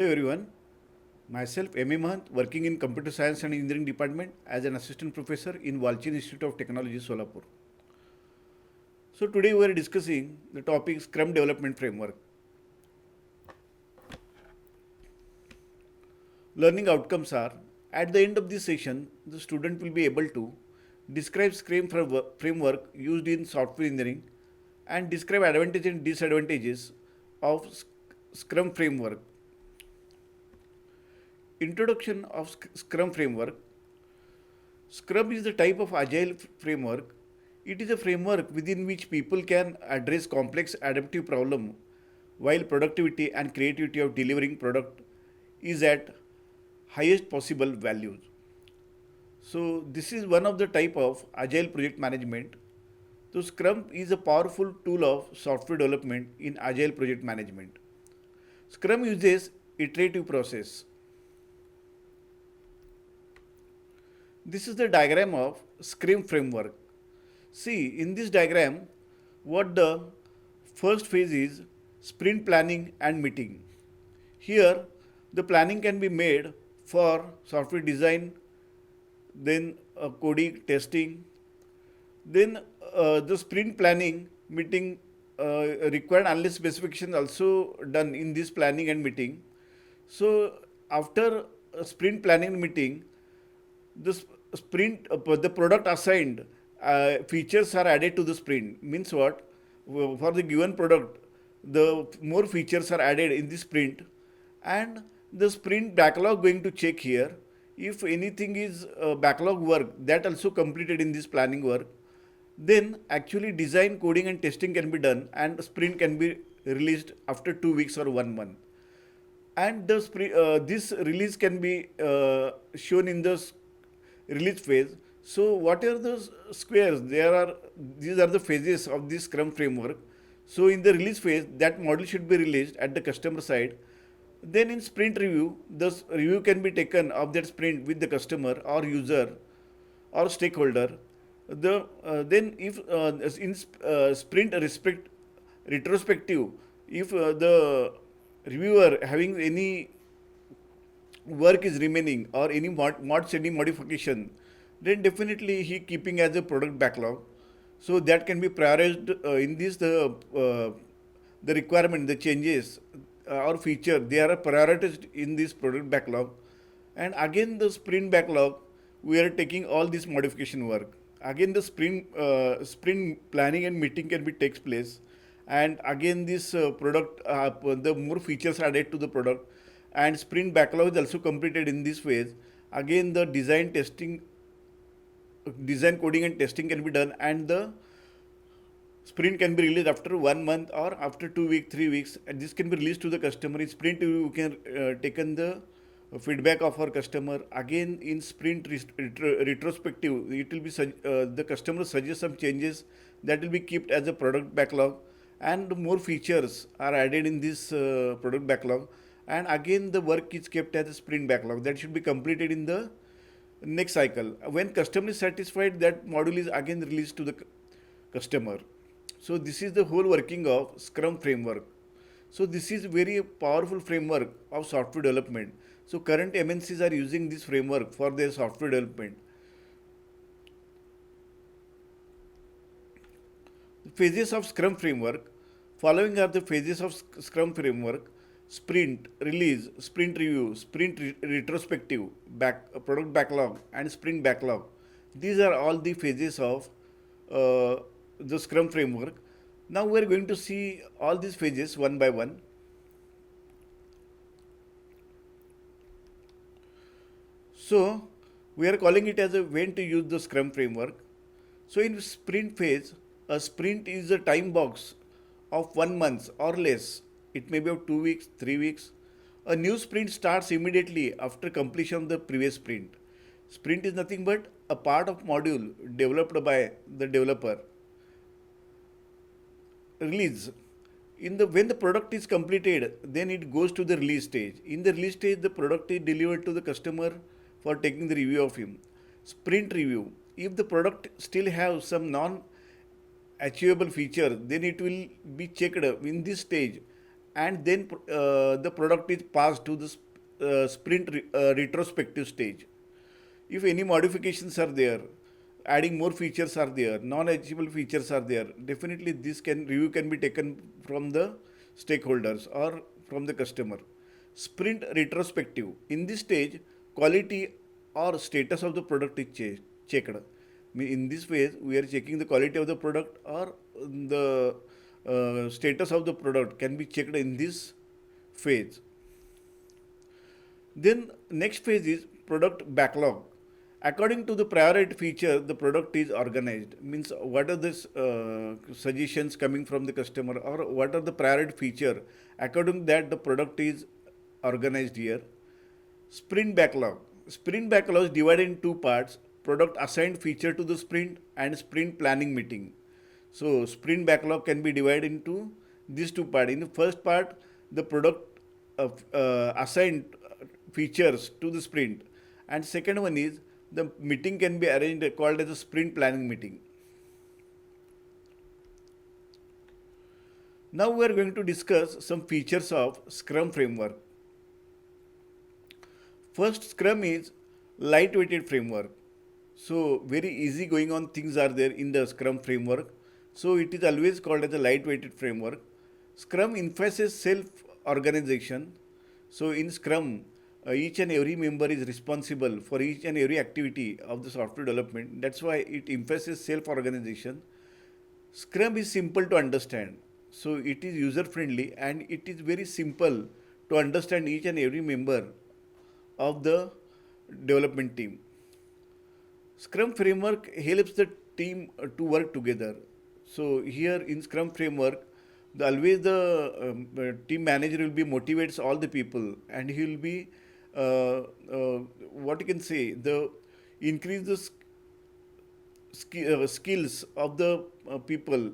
Hello everyone, myself M.A. Mahant, working in Computer Science and Engineering Department as an assistant professor in Walchand Institute of Technology, Solapur. So today we are discussing the topic Scrum Development Framework. Learning outcomes are, at the end of this session, the student will be able to describe Scrum framework used in software engineering and describe advantages and disadvantages of Scrum framework. Introduction of Scrum framework. Scrum is the type of agile framework. It is a framework within which people can address complex adaptive problem while productivity and creativity of delivering product is at highest possible values. So this is one of the type of agile project management. So Scrum is a powerful tool of software development in agile project management. Scrum uses iterative process. This is the diagram of Scrum framework. See, in this diagram, what the first phase is sprint planning and meeting. Here, the planning can be made for software design, then coding, testing, then the sprint planning meeting required analyst specification also done in this planning and meeting. So after sprint planning meeting, the sprint the product assigned features are added to the sprint. Means what? For the given product, the more features are added in the sprint, and the sprint backlog going to check here. If anything is backlog work, that also completed in this planning work, then actually design, coding and testing can be done, and sprint can be released after 2 weeks or 1 month. And this release can be shown in the release phase. So what are the squares? These are the phases of this Scrum framework. So in the release phase, that model should be released at the customer side. Then in sprint review, the review can be taken of that sprint with the customer or user or stakeholder. Then if in sprint retrospective, if the reviewer having any work is remaining or any modification, then definitely he keeping as a product backlog. So that can be prioritized in this the requirement, the changes or feature, they are prioritized in this product backlog. And again the sprint backlog, we are taking all this modification work. Again the sprint planning and meeting can be takes place, and again this product the more features are added to the product, and sprint backlog is also completed in this phase. Again the design, coding and testing can be done, and the sprint can be released after 1 month or after 2 weeks, 3 weeks, and this can be released to the customer. In sprint you can taken the feedback of our customer. Again in sprint retrospective, it will be the customer suggests some changes, that will be kept as a product backlog, and more features are added in this product backlog, and again the work is kept as a sprint backlog, that should be completed in the next cycle. When customer is satisfied, that module is again released to the customer. So this is the whole working of Scrum framework. So this is very powerful framework of software development. So current MNCs are using this framework for their software development. The phases of Scrum framework. Following are the phases of Scrum framework: sprint, release, sprint review, sprint retrospective, product backlog, and sprint backlog. These are all the phases of the Scrum framework. Now we are going to see all these phases one by one. So we are calling it as a when to use the Scrum framework. So in sprint phase, a sprint is a time box of 1 month or less. It may be of 2 weeks, 3 weeks. A new sprint starts immediately after completion of the previous sprint. Sprint is nothing but a part of module developed by the developer. Release. When the product is completed, then it goes to the release stage. In the release stage, the product is delivered to the customer for taking the review of him. Sprint review. If the product still have some non achievable feature, then it will be checked in this stage and then the product is passed to the sprint retrospective stage. If any modifications are there, adding more features are there, non-achievable features are there, definitely this can review can be taken from the stakeholders or from the customer. Sprint retrospective. In this stage, quality or status of the product is checked. In this phase, we are checking the quality of the product or the status of the product can be checked in this phase. Then next phase is product backlog. According to the priority feature, the product is organized. Means what are the suggestions coming from the customer or what are the priority feature. According to that, the product is organized here. Sprint backlog. Sprint backlog is divided in two parts: product assigned feature to the sprint and sprint planning meeting. So sprint backlog can be divided into these two parts. In the first part, the product assigned features to the sprint, and second one is the meeting can be arranged called as a sprint planning meeting. Now we are going to discuss some features of Scrum framework. First, Scrum is lightweighted framework. So very easy going on things are there in the Scrum framework. So it is always called as a lightweighted framework. Scrum emphasizes self-organization. So in Scrum, each and every member is responsible for each and every activity of the software development. That's why it emphasizes self-organization. Scrum is simple to understand. So it is user friendly and it is very simple to understand each and every member of the development team. Scrum framework helps the team to work together. So here in Scrum framework, always the team manager will be motivates all the people, and he will be what you can say the increase the skills of the people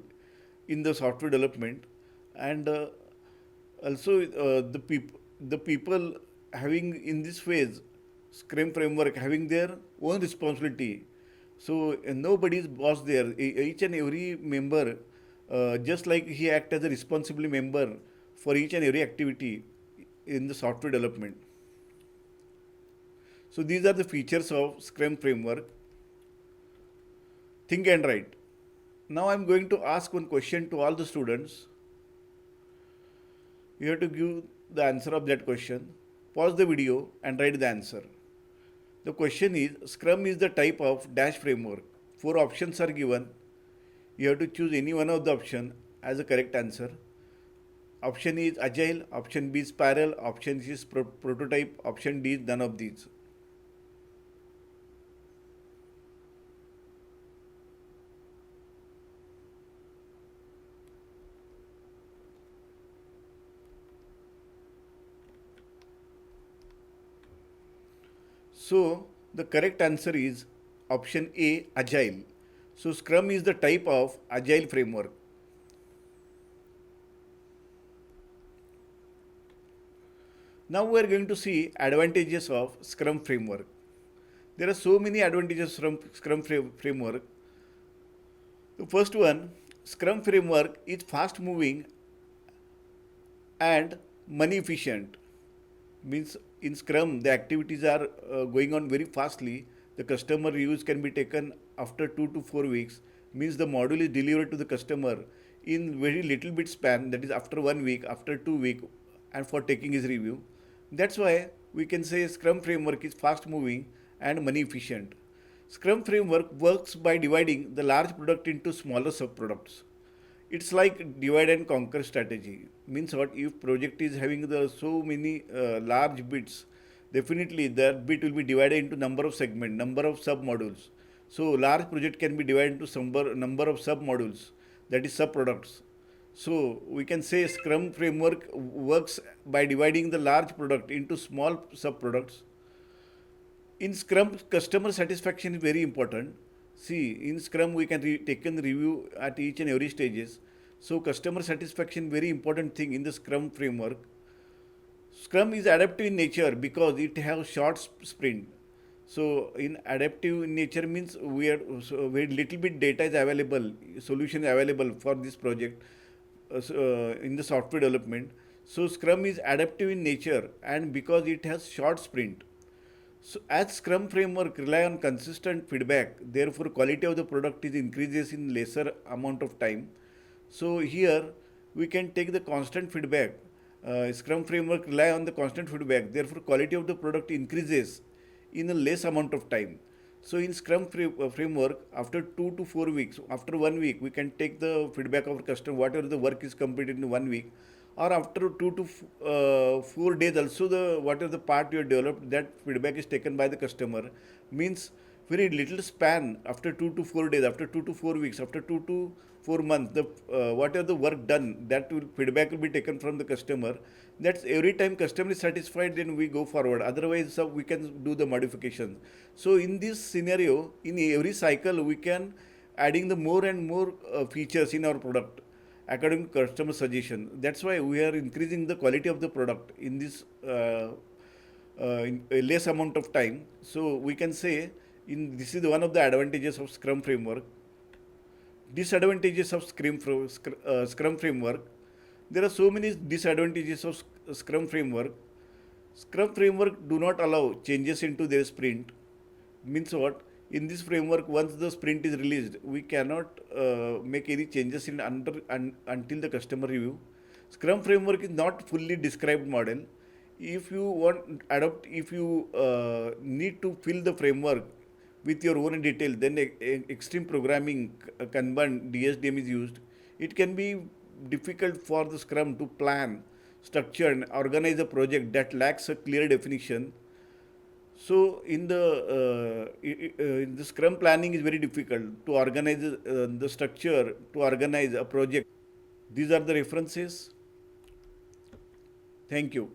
in the software development, and also the people having in this phase Scrum framework having their own responsibility. So nobody is boss there. Each and every member, just like he act as a responsible member for each and every activity in the software development. So these are the features of Scrum framework. Think and write. Now I am going to ask one question to all the students. You have to give the answer of that question. Pause the video and write the answer. The question is Scrum is the type of dash framework. Four options are given. You have to choose any one of the option as a correct answer. Option is agile, option B is spiral, option C is prototype, option D is none of these. So the correct answer is option A, agile. So Scrum is the type of agile framework. Now we are going to see advantages of Scrum framework. There are so many advantages from Scrum framework. The first one, Scrum framework is fast moving and money efficient. Means in Scrum the activities are going on very fastly. The customer reviews can be taken after 2 to 4 weeks. Means the module is delivered to the customer in very little bit span, that is after 1 week, after 2 week, and for taking his review. That's why we can say Scrum framework is fast moving and money efficient. Scrum framework works by dividing the large product into smaller sub products. It's like divide and conquer strategy. Means what, if project is having the so many large bits, definitely that bit will be divided into number of segment, number of sub modules. So large project can be divided into some number of sub modules, that is sub products. So we can say Scrum framework works by dividing the large product into small sub products. In Scrum, customer satisfaction is very important. See, in Scrum we can take a review at each and every stages. So customer satisfaction very important thing in the Scrum framework. Scrum is adaptive in nature because it has short sprint. So in adaptive in nature means we are so very little bit data is available, solution is available for this project in the software development. So Scrum is adaptive in nature and because it has short sprint. So as Scrum framework rely on consistent feedback, therefore quality of the product is increases in lesser amount of time. So here we can take the constant feedback. Scrum framework rely on the constant feedback, therefore quality of the product increases in a less amount of time. So in framework, after 2 to 4 weeks, after 1 week, we can take the feedback of our customer, whatever the work is completed in 1 week, or after 2 to 4 days, also the whatever the part you have developed, that feedback is taken by the customer. Means very little span after 2 to 4 days, after 2 to 4 weeks, after 2 to 4 months, the whatever the work done, that will, feedback will be taken from the customer. That's every time customer is satisfied, then we go forward. Otherwise, we can do the modification. So in this scenario, in every cycle, we can adding the more and more features in our product according to customer suggestion. That's why we are increasing the quality of the product in this in a less amount of time. So we can say in this is one of the advantages of Scrum framework. Disadvantages of Scrum framework. There are so many disadvantages of Scrum framework. Scrum framework do not allow changes into their sprint. Means what? In this framework, once the sprint is released, we cannot make any changes in until the customer review. Scrum framework is not fully described model. If you want adopt, if you need to fill the framework with your own detail, then extreme programming, Kanban, DSDM is used. It can be difficult for the Scrum to plan, structure, and organize a project that lacks a clear definition. So in the Scrum planning is very difficult to organize the structure to organize a project. These are the references. Thank you.